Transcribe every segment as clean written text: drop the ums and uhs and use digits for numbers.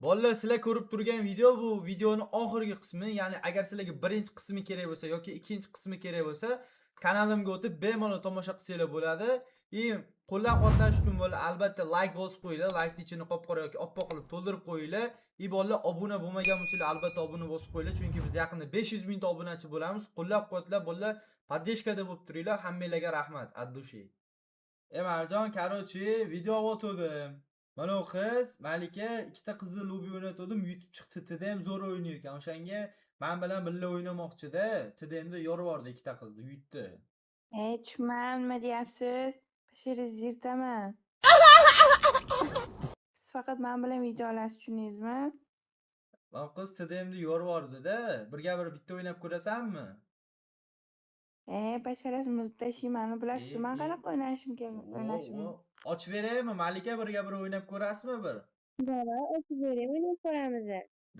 Bolalar, sizlar ko'rib turgan video bu videoni oxirgi qismi, ya'ni agar sizlarga birinchi qismi kerak bo'lsa yoki ikkinchi qismi kerak bo'lsa, kanalimga o'tib bemalol tomosha qilsanglar bo'ladi. Qo'llab-quvvatlash uchun bolalar albatta like bosib qo'yinglar, like ichini qop-qora yoki oppoq qilib to'ldirib qo'yinglar. Bolalar obuna bo'lmagan bo'lsanglar albatta obuna bosib qo'yinglar, chunki biz yaqinda 500 mingta obunachi bo'lamiz. Qo'llab-quvvatlab bolalar, podдержкада bo'lib turinglar. Hammanglarga rahmat, от души. Marjon, короче, video o'tdim. Mana u qiz, Malika ikkita qizni lobby o'ynatdim, yutib chiqdi. TDM zo'r o'ynar ekan. O'shanga men bilan birga o'ynamoqchi-da. TDMda yorvordi ikkita qizni, yutdi. Tushunmadim, nima deyapsiz? Qishingizni yirtaman. Siz faqat men bilan video olasiz, tushundingizmi? Mana qiz TDMda yorvordi-da. Birga bir bitta o'ynab ko'rasanmi? Basharasi muzib tashlayman, bilasizmi? Men qanaqa o'ynashim kerak, o'ynashim. Ochib beraymi? Malika birga bir o'ynab ko'rasizmi bir? Davay, ochib bering, o'ynab ko'ramiz.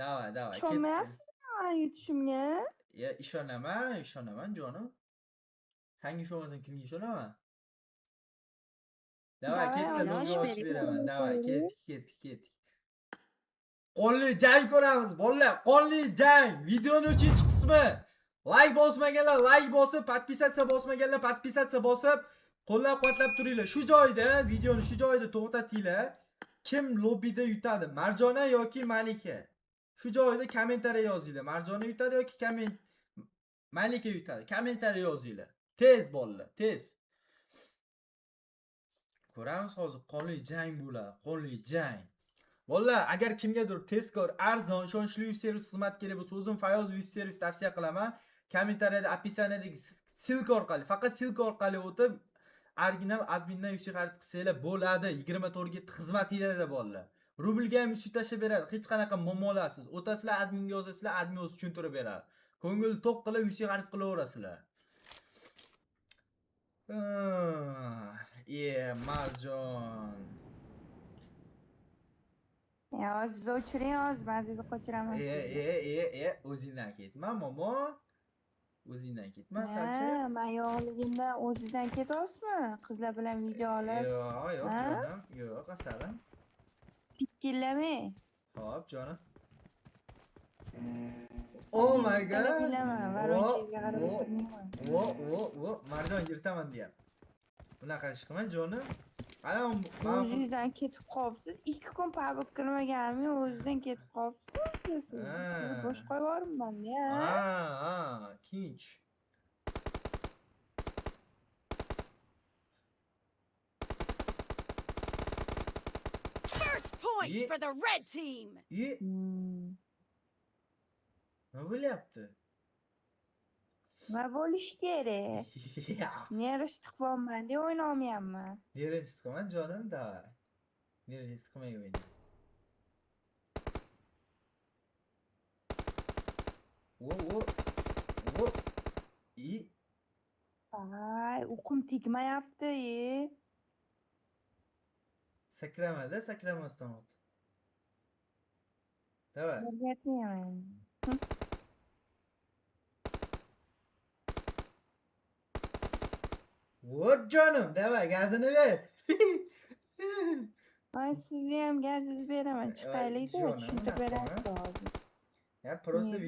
Davay, ketdi. Ishonmayapsizmi men yutishimga? Ishonaman jonim. Senga ishonmasam kimga ishonaman? Davay, ketdi, lobby ochib beraman. Davay, ketdik. Qonli jang ko'ramiz, bolalar. Qonli jang. Videoning 3-qismi. Like bosmaganlar like bosib, podpisatsiya bosmaganlar podpisatsiya bosib, qo'llab-quvvatlab turinglar. Shu joyda, videoni shu joyda to'xtatinglar. Kim lobbida yutadi? Marjona yoki Malika? Shu joyda kommentariy yozinglar. Marjona yutadi yoki Malika yutadi? Kommentariy yozinglar. Tez bolalar, tez. Ko'ramiz hozir qonli jang bo'ladi, qonli jang. Bolalar, agar kimgadir tezkor, arzon, ishonchli yuz servis xizmat kerak bo'lsa, o'zim Fayoz yuz servis tavsiya qilaman. Kommentariyada, описаниядagi silka orqali, faqat silka orqali o'tib, original admindan yuz xarid qilsanglar bo'ladi. 24 ga xizmatinglarda bolalar. Rublga ham yuz tashlab beradi. Hech qanaqa muammolarsiz. O'tasizlar, adminga yozasizlar, admin o'zi tushuntirib beradi. Ko'ngil to'q qilib yuz xarid qilaverasizlar. Marjon. Siz o'chiring, hozir men sizni qochiraman. O'zingdan ketma, momo. O'zingdan ketma, salchi. Men yo'qligimda o'zingizdan ketyapsizmi? Qizlar bilan video olib. Yo'q, jonim. Yo'q, asalim. Pikillamay. Xo'p, jonim. Oh my god. Marjon yirtaman deyapti. Bunaqa ish qilma, jonim. O'zingizdan ketib qolibsiz. 2 kun pablik qilmaganmi, o'zingizdan ketib qolibsiz. Sizni bo'sh qo'yib yuboribman-da. Kinch. First point for the red team. Nima bo'lyapti? Nima bo'lish kerak? Neresi tıklanman diye oynayamıyorum. Neresi tıklanman canım da. Neresi tıklanmayı oynuyor. İyi. Ay, okum tikme yaptı iyi. Sakramada, sakramasdan oldu. Давай. Öğretmeyemem. Вот canım, давай gazını ver. Ay siz hem gazınızı veremem. Çıkaylaydı da düşündür veremem lazım. Ya просто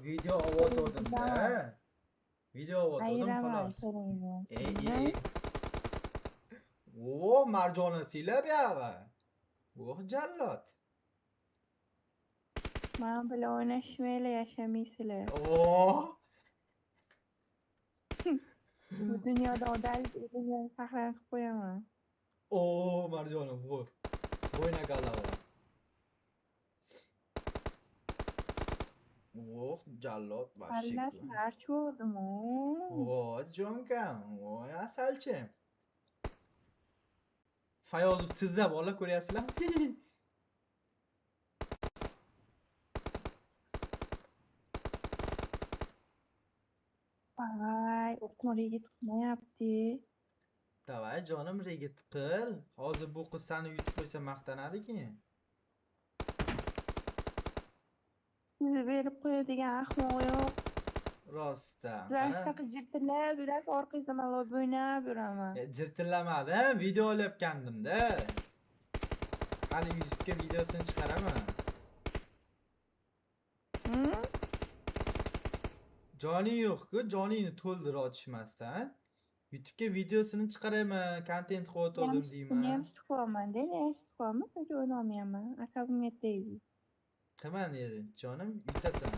video avotordum da. Video avotordum falan. İyi. Oo, marjonasiyle bir ağa. Oh jallat. Ben böyle oynaşmayla yaşamayısıyla. Oh. Bu dünyada o derdi dünyayı saklanıp koyamam. Oo, Marjona vur. Boyna galava. Oh, jallat вообще. Allah sarçı oldu mu? Oh, Jonka. Oh, ya salchi. Fayozov tizza bola ko'ryapsizlar? Ay, okuma regit ne yaptı? Davay jonim regit qil. Hozir bu qiz seni yutib qo'ysa maqtanadi-ki. Sizi verip koyadigan ahmoq yo'q. Rostda. Shunaqa jirtillab yurasiz, orqangizda men lobby o'ynab yuraman. Jirtillamadim, video olayotgandim-da. Hali YouTube'ga videosini chiqaraman. Joning yo'q-ku, joningni to'ldir otishmasdan. YouTube'ga videosini chiqaraman, content qilyotgandim deyman. Yaxshi qilyapman-da, yaxshi qilyapman. Shuncha o'ynolmayapman. Akabimga tegdi. Qilmani ering, jonim, yutasan.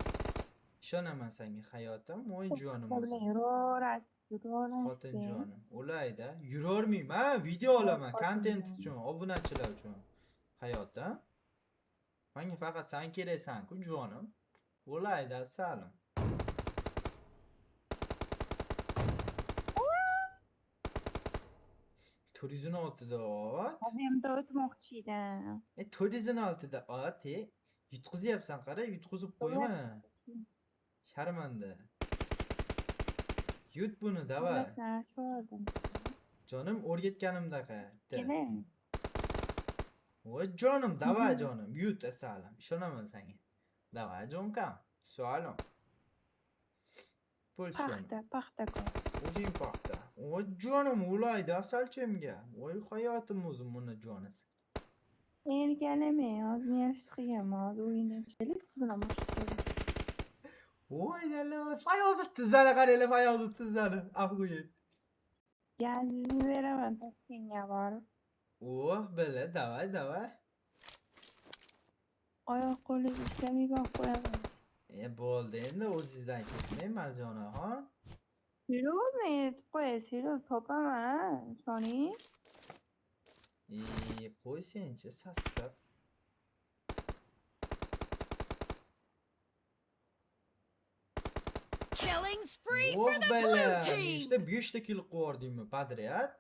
Ishonaman senga hayotim, voy jonim bilan o'zim. yuraverasiz. Xotin jonim, o'layda. Yurolmayman, video olaman, content uchun, obunachilar uchun. Hayotim. Menga faqat sen keraksan-ku, jonim. O'layda, salim. Turizm oltida ot. Odamda o'tmoqchi edim. 406 ot, yutqizyapsan, qara, yutqizib qo'yma. Sharmanda. Yut buni, davay. Jonim, o'rgatganimdaqa. Keling. Voy jonim, davay jonim, yut asalim. Ishonaman senga. Davay jonkam. Sualim. Pul jonim. Paxta ko'p. O'zing paxta. Voy jonim, ulaydi asalchimga. Voy hayotim o'zim buni jonisi. Erkalamang, hozir yaxshi qilganman. Hozir o'yindan chiqaylik, siz bilan boshlaylik. Voy dallas, Fayozov tizani qaranglar, Fayozov tizani. Afg'o'ying. Gazni beraman Toshkentga borib. Oh, bela, davay. Oyoq qo'lingiz ishlamay qo'yaman. Bo'ldi, endi o'zingizdan ketmang, Marjonaxon. Yuribmi, aytib qo'yasiz, topaman, ishoning. Qo'y senchi, sassab. Killing spree Oh, for the blue bela, team. işte 5 ta kill qildingmi, padriyat?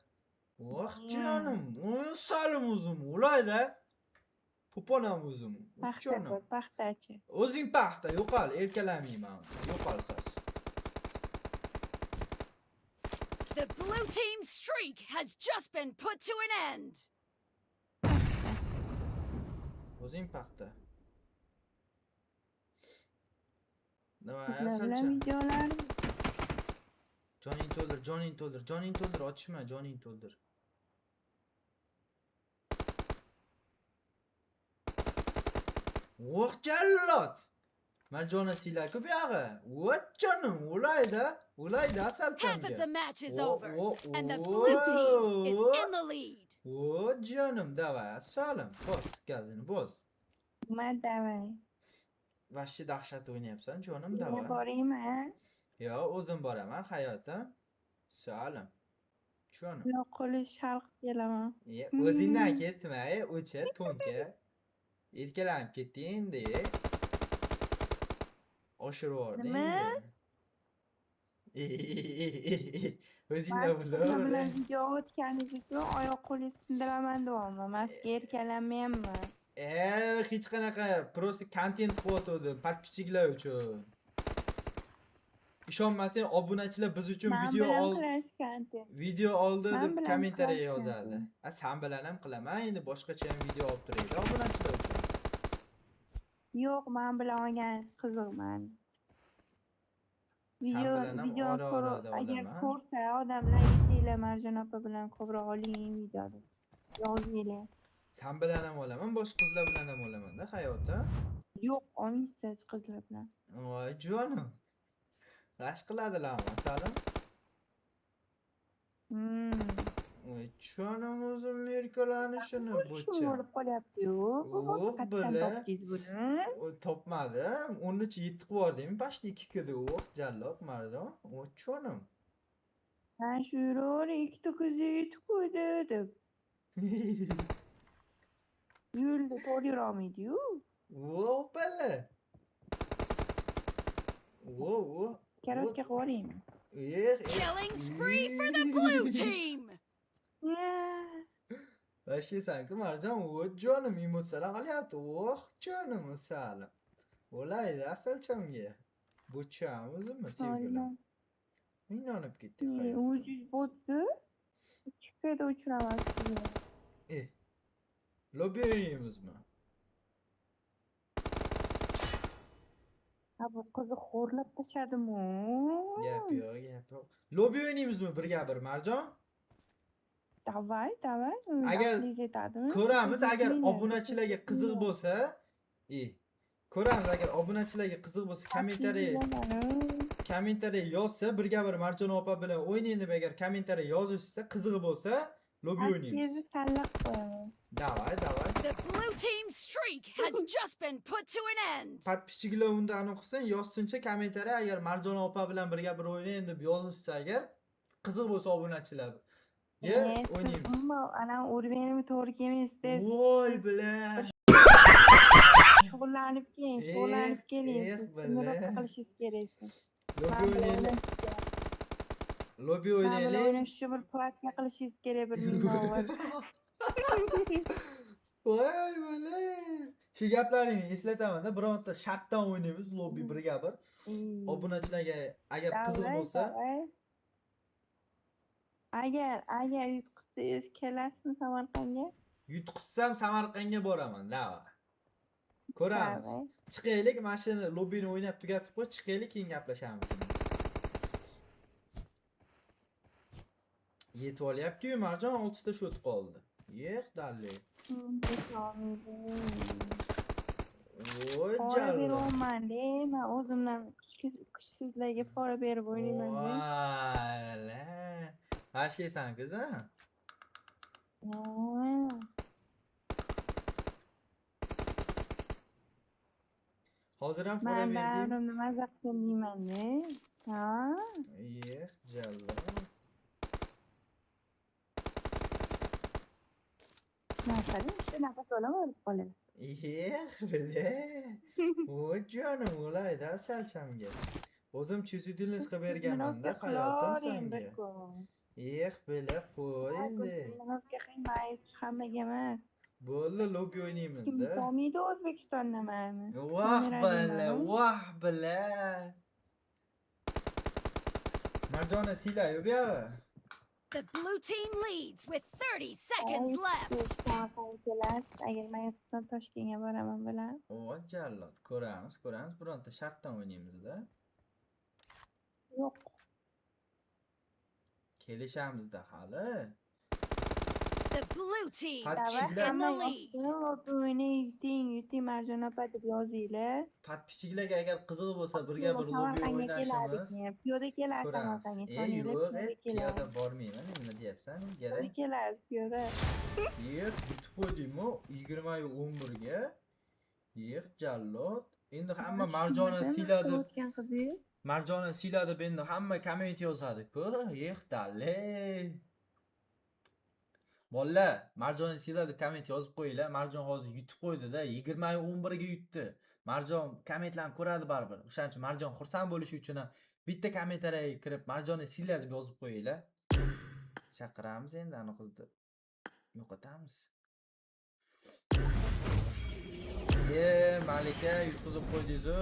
Oh, jonim, salim o'zim, ulayda. Po'ponam o'zim. Paxtachi. O'zing paxta, yo'qol, erkalamayman. Yo'qol sas. The blue team's streak has just been put to an end. O'zing paxta. Davay, Sizlar bilan asalcha. videolar Joning to'ldir, otishma, joning to'ldir. Voh, jallod. Marjona siylar-ku bu yog'i. Voh, jonim, ulayda asalchamga. Half of the match is Oh, over, oh, and the oh, blue team is oh. in the lead. Voh, jonim, davay, asalim. Bos, gazini bos. davay. Vashchi dahshat o'ynayapsan, jonim, Yana davay. borayman. Yo, o'zim boraman, hayotim. Salim. Jonim. Yo'q qo'lish sharq kelaman. O'zingdan ketma, o'chir, to'nka. Erkalanib ketding endi. Oshirib yubording Nima? endi. O'zingda Sizlar bilan bilaver. video o'tganingiz uchun oyoq qo'lingizni sindiraman deyapman. Men sizga erkalanmayapman. Hech qanaqa, просто content qilyotgandim, подписчиклар uchun. Ishonmasang, obunachilar biz uchun video oldi Men deb bilan kommentariya clash yozadi. Sen bilan ham qilaman, endi boshqacha ham video olib turaylik obunachilar uchun. Yo'q, men bilan olganingiz qiziqman. bilan ham ora-orada agar olaman. ko'rsa odamlar aytinglar Marjon opa bilan ko'proq oling videoda. Yozinglar. Sen bilan ham olaman, boshqa qizlar bilan ham olaman-da hayotda. Yo'q, olmaysiz qizlar bilan. Voy jonim. Rash qiladilar masalan. Voy jonim o'zim erkalanishini bo'cha. Bo'lib qolyapti-yu. Oh, Qachon bile. topdingiz buni? Topmadim. 13 7 qilib yubordim. Pashti 2 kidi o'q jallod Marjon. Voy jonim. Ben şu yürüyor, 2907 koydu deb. Yürüdü, to'liroq mıydı? Voy bile. Voy. Karotga qo'yayım. Killing spree for the blue team. Vashi sanki Marjon, voy jonim emotsiyalar qilyapti. Voh, jonim salim. O'laydi asalchamga. Bo'cham o'zimmi sevgilim. Inonib ketdik hayot. Ucuz botdu. Chiqadi uchiramasdi. Lobby o'ynaymizmi? Ha bu qizni xo'rlab tashladim-u. Gap yo'q. Lobby o'ynaymizmi birga bir Marjon? Davay. Agar ko'ramiz, agar obunachilarga qiziq bo'lsa, ko'ramiz agar obunachilarga qiziq bo'lsa kommentariy kommentariy yozsa, birga bir Marjon opa bilan o'ynaying deb agar kommentariy yozishsa, qizig'i bo'lsa, lobby o'ynaymiz. Askizni tanlab qo'yaman. Davay, davay. The blue team's streak has just been put to an end. Подписчиlar undan o'qisin, yozsincha kommentariy agar Marjon opa bilan birga bir o'ynaying deb yozishsa agar, qiziq bo'lsa obunachilar. Ye, o'ynaymiz. Ana urganimni to'g'ri kelmaysiz. Voy bilan. Shug'ullanib keling, shug'ullanib keling. Nima qilishingiz kerak? Lobby o'ynaylik. Lobby o'ynaylik. O'ynash uchun bir platka qilishingiz kerak, bir minovat. Voy bilan. Shu gaplaringni eslataman-da, bironta shartdan o'ynaymiz lobby birga bir. Obunachilarga agar qiziq bo'lsa, agar yutqizsangiz kelasizmi Samarqandga? yutqizsam Samarqandga boraman, dava. Ko'ramiz. Chiqaylik, mashina lobbini o'ynab tugatib qo'y, chiqaylik, keyin gaplashamiz. Yetib olyapti-yu, Marjon 6 ta shot qoldi. Yo'q, dalli. Voy Pora jallo. bermayman, men o'zimdan kuchsizlarga pora berib o'ynayman. Valla. Hashiysan qiz-a? Hozir ham pora Men berdim. davrimni mazza qilyapman-da. Ha? Yo'q, jallo. Nafas, shu nafas olaman qoladi. Bile. Voy jonim, o'layda salchamga. O'zim chizuvdingiz qilib berganman-da hayotim senga. Bile qo'y endi. Menga qiymaysiz hammaga emas. Bo'ldi, lobby o'ynaymiz-da. Kim tomiydi O'zbekistonda meni? Vah bile. Marjona siylayu bu yoqqa. The blue team leads with 30 seconds left. Agar men Toshkentga boraman bilan. O jallod, ko'ramiz. Bironta shartdan o'ynaymiz-da. Yo'q. Kelishamiz-da hali. The blue team Подписчиlar, in the lead. O'yini yuting Marjon opa deb yozinglar. podpисчilarga agar qiziq bo'lsa, birga bir lobby o'ynashimiz. Piyoda kelasiz Ko'ramiz. Samarqandga. Yo'q, piyoda bormayman. Nima deyapsan? Kerak. Kelasiz piyoda. Yo'q, yutib qo'ydingmi? 20:11 ga. Yo'q, jallod. Endi hamma Marjona siyladi. O'tgan qizingiz. Marjona siyladi, endi hamma komment yozadi-ku. Yo'q, dalle. Bolla, Marjona siyladi komment yozib qo'yinglar. Marjon hozir yutib qo'ydi-da, 20:11 ga yutdi. Marjon kommentlarni ko'radi baribir. O'shaning uchun Marjon xursand bo'lishi uchun ham bitta kommentariyaga kirib Marjona siyladi deb yozib qo'yinglar. Chaqiramiz endi ana qizni. Yo'qotamiz. Malika yutqizib qo'ydingiz-ku.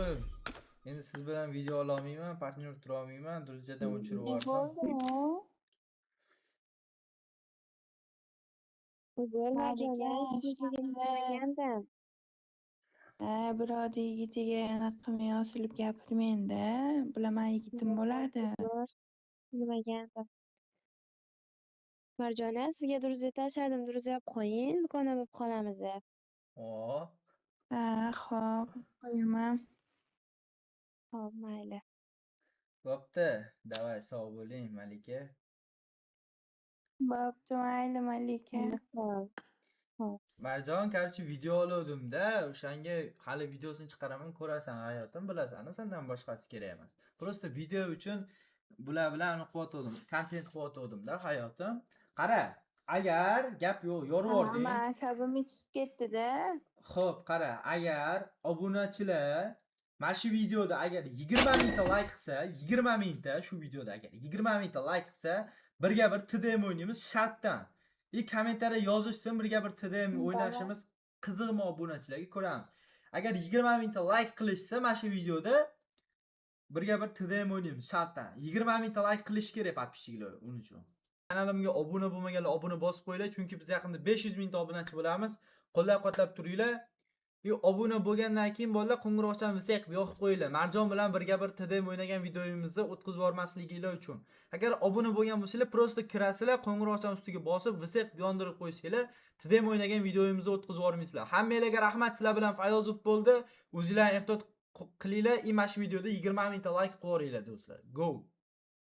Endi siz bilan video ola olmayman, partnyor tura olmayman, drujadan o'chirib yubordim. Birodar yigitiga anaqa yosilib gapirmang-da. Bilaman yigitim bo'ladi. Nimaga? Marjona, sizga duruz tashladim, duruz yop qo'ying, do'kona bo'lib qolamiz deb. Xo'p, qo'yaman. Xo'p, mayli. Bo'pti. Davay, sog' bo'ling, Malika. Bo'pti, mayli Malika. Marjon, qarchi video oluvdim-da, o'shanga hali videosini chiqaraman, ko'rasan hayotim, bilasan, sendan boshqasi kerak emas. Prosta video uchun bular bilan qilyotgandim, kontent qilyotgandim-da hayotim. Qara, agar gap yo'q, yorvording. Men asabim chiqib ketdi-da. Xo'p, qara, agar obunachilar mana shu videoda agar 20 mingta like qilsa, 20 mingta shu videoda agar 20 mingta like qilsa, birga bir TDM o'ynaymiz shartdan. Kommentariya yozishsin, birga bir TDM o'ynashimiz qiziqmi obunachilarga ko'ramiz. Agar 20 mingta like qilishsa mana shu videoda birga bir TDM o'ynaymiz shartdan. 20 mingta like qilish kerak podpисчиlar uning uchun. Kanalimga obuna bo'lmaganlar obuna bosib qo'yinglar, chunki biz yaqinda 500 mingta obunachi bo'lamiz. Qo'llab-quvvatlab turinglar. Obuna bo'lgandan keyin bolalar qo'ng'iroqchani visaq yoqib qo'yinglar. Marjon bilan birga bir TDM o'ynagan videoyimizni o'tkazib yubormasliginglar uchun. Agar obuna bo'lgan bo'lsanglar, prosta kirasizlar, qo'ng'iroqchani ustiga bosib visaq yondirib qo'ysanglar, TDM o'ynagan videoyimizni o'tkazib yubormaysizlar. Hammanglarga rahmat, sizlar bilan Fayozov bo'ldi. O'zingizlarni ehtiyot qilinglar, i mana shu videoda 20 mingta like qo'yinglar do'stlar. Go.